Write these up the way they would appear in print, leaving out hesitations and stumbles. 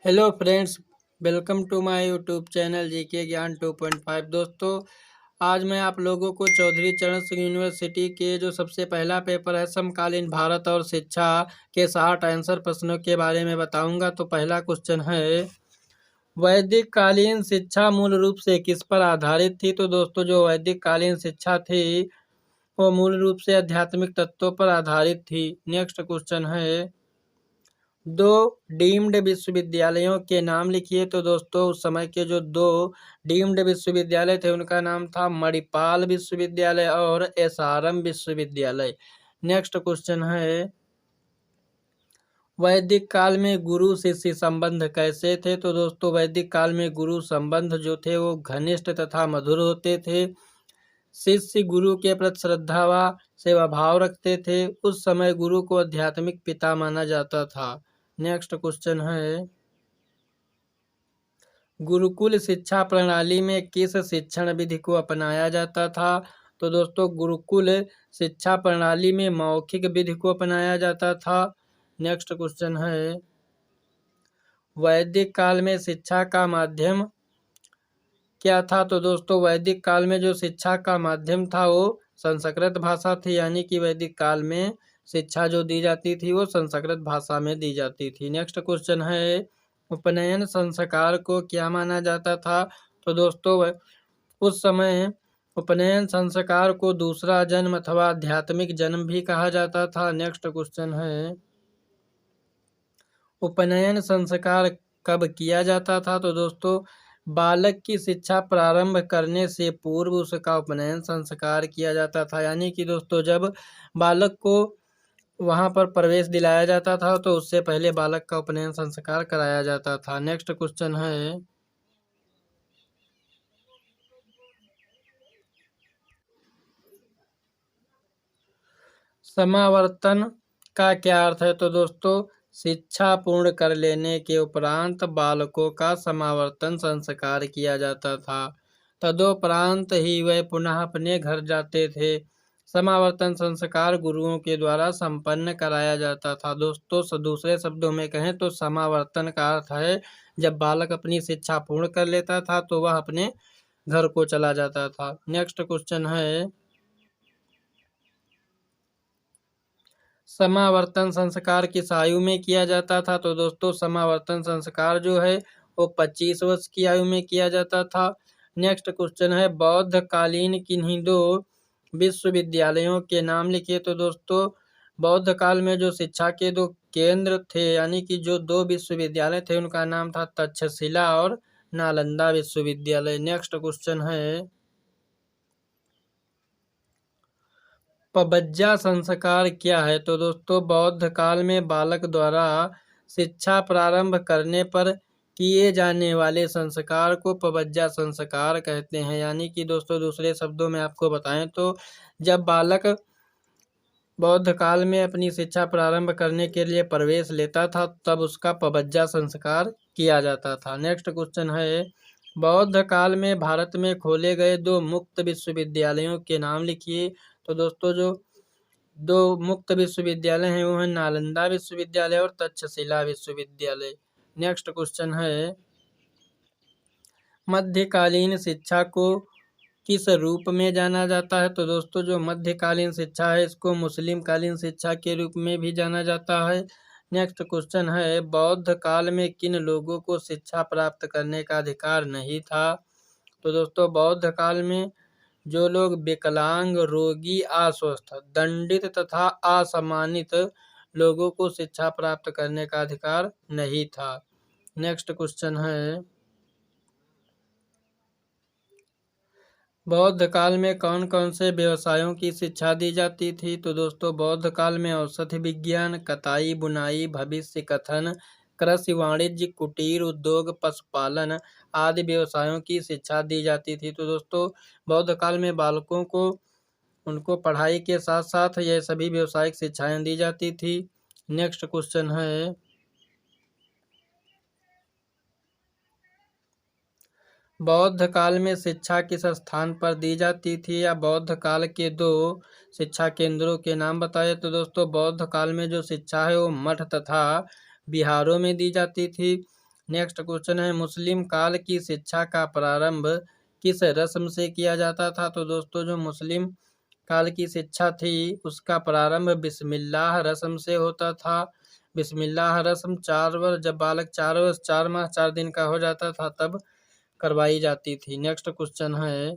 Hello friends, welcome to my YouTube channel GK Gyan 2.5। दोस्तों, आज मैं आप लोगों को चौधरी चरण सिंह यूनिवर्सिटी के जो सबसे पहला पेपर है समकालीन भारत और शिक्षा के 60 आंसर प्रश्नों के बारे में बताऊंगा। तो पहला क्वेश्चन है, वैदिक कालीन शिक्षा मूल रूप से किस पर आधारित थी? तो दोस्तों, जो वैदिक कालीन शिक्षा थी वो मूल रूप से आध्यात्मिक तत्वों पर आधारित थी। नेक्स्ट क्वेश्चन है, दो डीम्ड विश्वविद्यालयों के नाम लिखिए। तो दोस्तों, उस समय के जो दो डीम्ड विश्वविद्यालय थे उनका नाम था मणिपाल विश्वविद्यालय और एसआरएम विश्वविद्यालय। नेक्स्ट क्वेश्चन है, वैदिक काल में गुरु शिष्य संबंध कैसे थे? तो दोस्तों, वैदिक काल में गुरु संबंध जो थे वो घनिष्ठ तथा मधुर होते थे। शिष्य गुरु के प्रति श्रद्धा व सेवा भाव रखते थे। उस समय गुरु को आध्यात्मिक पिता माना जाता था। नेक्स्ट क्वेश्चन है, गुरुकुल शिक्षा प्रणाली में किस शिक्षण विधि को अपनाया जाता था? तो दोस्तों, गुरुकुल शिक्षा प्रणाली में मौखिक विधि को अपनाया जाता था। नेक्स्ट क्वेश्चन है, वैदिक काल में शिक्षा का माध्यम क्या था? तो दोस्तों, वैदिक काल में जो शिक्षा का माध्यम था वो संस्कृत भाषा थी, यानी कि वैदिक काल में शिक्षा जो दी जाती थी वो संस्कृत भाषा में दी जाती थी। नेक्स्ट क्वेश्चन है, उपनयन संस्कार को क्या माना जाता था? तो दोस्तों, उस समय उपनयन संस्कार को दूसरा जन्म अथवा आध्यात्मिक जन्म भी कहा जाता था। नेक्स्ट क्वेश्चन है, उपनयन संस्कार कब किया जाता था? तो दोस्तों, बालक की शिक्षा प्रारंभ करने से पूर्व उसका उपनयन संस्कार किया जाता था, यानी कि दोस्तों जब बालक को वहां पर प्रवेश दिलाया जाता था तो उससे पहले बालक का उपनयन संस्कार कराया जाता था। नेक्स्ट क्वेश्चन है, समावर्तन का क्या अर्थ है? तो दोस्तों, शिक्षा पूर्ण कर लेने के उपरांत बालकों का समावर्तन संस्कार किया जाता था। तदोपरांत ही वह पुनः अपने घर जाते थे। समावर्तन संस्कार गुरुओं के द्वारा संपन्न कराया जाता था। दोस्तों, दूसरे शब्दों में कहें तो समावर्तन का अर्थ है जब बालक अपनी शिक्षा पूर्ण कर लेता था तो वह अपने घर को चला जाता था। नेक्स्ट क्वेश्चन है, समावर्तन संस्कार किस आयु में किया जाता था? तो दोस्तों, समावर्तन संस्कार जो है वो 25 वर्ष की आयु में किया जाता था। नेक्स्ट क्वेश्चन है, बौद्ध कालीन किन्हीं दो विश्वविद्यालयों के नाम लिखिए। तो दोस्तों, बौद्ध काल में जो शिक्षा के दो केंद्र थे, यानी कि जो दो विश्वविद्यालय थे उनका नाम था तक्षशिला और नालंदा विश्वविद्यालय। नेक्स्ट क्वेश्चन है, पबज्जा संस्कार क्या है? तो दोस्तों, बौद्ध काल में बालक द्वारा शिक्षा प्रारंभ करने पर किए जाने वाले संस्कार को पबज्जा संस्कार कहते हैं। यानी कि दोस्तों, दूसरे शब्दों में आपको बताएं तो जब बालक बौद्ध काल में अपनी शिक्षा प्रारंभ करने के लिए प्रवेश लेता था तब उसका पबज्जा संस्कार किया जाता था। नेक्स्ट क्वेश्चन है, बौद्ध काल में भारत में खोले गए दो मुक्त विश्वविद्यालयों के नाम लिखिए। तो दोस्तों, जो दो मुक्त विश्वविद्यालय हैं वो हैं नालंदा विश्वविद्यालय और तक्षशिला विश्वविद्यालय। नेक्स्ट क्वेश्चन है, मध्यकालीन शिक्षा को किस रूप में जाना जाता है? तो दोस्तों, जो मध्यकालीन शिक्षा है इसको मुस्लिम कालीन शिक्षा के रूप में भी जाना जाता है। नेक्स्ट क्वेश्चन है, बौद्ध काल में किन लोगों को शिक्षा प्राप्त करने का अधिकार नहीं था? तो दोस्तों, बौद्ध काल में जो लोग विकलांग, रोगी, अस्वस्थ, दंडित तथा असम्मानित लोगों को शिक्षा प्राप्त करने का अधिकार नहीं था। नेक्स्ट क्वेश्चन है, बौद्ध काल में कौन कौन से व्यवसायों की शिक्षा दी जाती थी? तो दोस्तों, बौद्ध काल में औषधि विज्ञान, कताई बुनाई, भविष्य कथन, कृषि, वाणिज्य, कुटीर उद्योग, पशुपालन आदि व्यवसायों की शिक्षा दी जाती थी। तो दोस्तों, बौद्ध काल में बालकों को उनको पढ़ाई के साथ साथ ये सभी व्यवसायिक शिक्षाएं दी जाती थी। नेक्स्ट क्वेश्चन है, बौद्ध काल में शिक्षा किस स्थान पर दी जाती थी या बौद्ध काल के दो शिक्षा केंद्रों के नाम बताए? तो दोस्तों, बौद्ध काल में जो शिक्षा है वो मठ तथा विहारों में दी जाती थी, नेक्स्ट क्वेश्चन है, मुस्लिम काल की शिक्षा का प्रारंभ किस रस्म से किया जाता था? तो दोस्तों जो मुस्लिम काल की शिक्षा थी उसका प्रारंभ बिस्मिल्लाह रस्म से होता था। बिस्मिल्लाह रस्म 4 वर्ष, जब बालक 4 वर्ष 4 माह 4 दिन का हो जाता था तब करवाई जाती थी। नेक्स्ट क्वेश्चन है,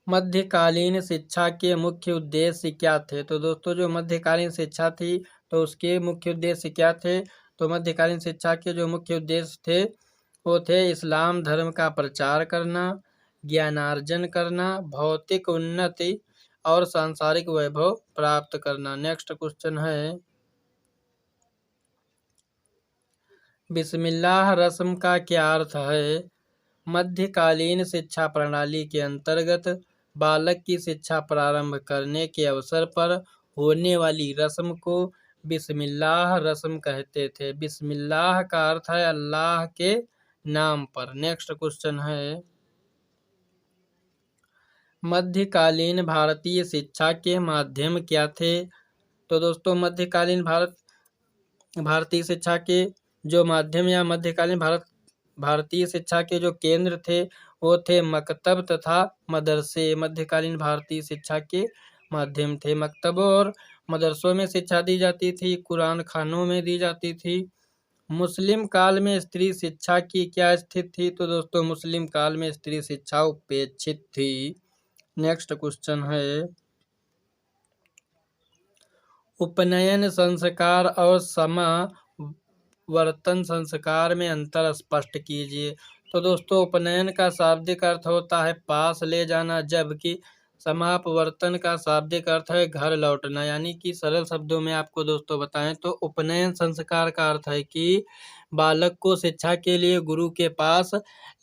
मध्यकालीन शिक्षा के मुख्य उद्देश्य क्या थे? तो दोस्तों जो मध्यकालीन शिक्षा थी तो उसके मुख्य उद्देश्य क्या थे? तो मध्यकालीन शिक्षा के जो मुख्य उद्देश्य थे वो थे इस्लाम धर्म का प्रचार करना, ज्ञानार्जन करना, भौतिक उन्नति और सांसारिक वैभव प्राप्त करना। नेक्स्ट क्वेश्चन है, बिस्मिल्लाह रस्म का क्या अर्थ है? मध्यकालीन शिक्षा प्रणाली के अंतर्गत बालक की शिक्षा प्रारंभ करने के अवसर पर होने वाली रस्म को बिस्मिल्लाह रस्म कहते थे। बिस्मिल्लाह का अर्थ है अल्लाह के नाम पर। नेक्स्ट क्वेश्चन है, मध्यकालीन भारतीय शिक्षा के माध्यम क्या थे? तो दोस्तों मध्यकालीन भारतीय शिक्षा के जो माध्यम या मध्यकालीन भारतीय शिक्षा के जो केंद्र थे वो थे मकतब तथा मदरसे। मध्यकालीन भारतीय शिक्षा के माध्यम थे। मकतबों और मदरसों में शिक्षा दी जाती थी, कुरान खानों में दी जाती थी। मुस्लिम काल में स्त्री शिक्षा की क्या स्थिति थी? तो दोस्तों मुस्लिम काल में स्त्री शिक्षा उपेक्षित थी। नेक्स्ट क्वेश्चन है, उपनयन संस्कार और समावर्तन संस्कार में अंतर स्पष्ट कीजिए। तो दोस्तों उपनयन का शाब्दिक अर्थ होता है पास ले जाना, जबकि समापवर्तन का शाब्दिक अर्थ है घर लौटना। यानी कि सरल शब्दों में आपको दोस्तों बताएं तो उपनयन संस्कार का अर्थ है कि बालक को शिक्षा के लिए गुरु के पास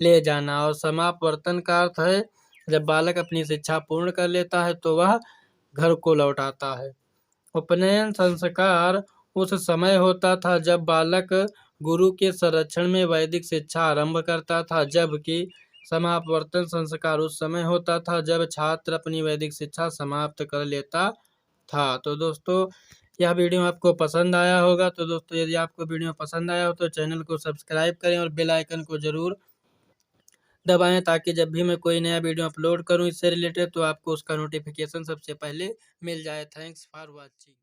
ले जाना, और समापवर्तन का अर्थ है जब बालक अपनी शिक्षा पूर्ण कर लेता है तो वह घर को लौटाता है। उपनयन संस्कार उस समय होता था जब बालक गुरु के संरक्षण में वैदिक शिक्षा आरंभ करता था, जबकि समापवर्तन संस्कार उस समय होता था जब छात्र अपनी वैदिक शिक्षा समाप्त कर लेता था। तो दोस्तों यह वीडियो आपको पसंद आया होगा। तो दोस्तों यदि आपको वीडियो पसंद आया हो तो चैनल को सब्सक्राइब करें और बेल आइकन को जरूर दबाएं, ताकि जब भी मैं कोई नया वीडियो अपलोड करूं इससे रिलेटेड तो आपको उसका नोटिफिकेशन सबसे पहले मिल जाए। Thanks for watching.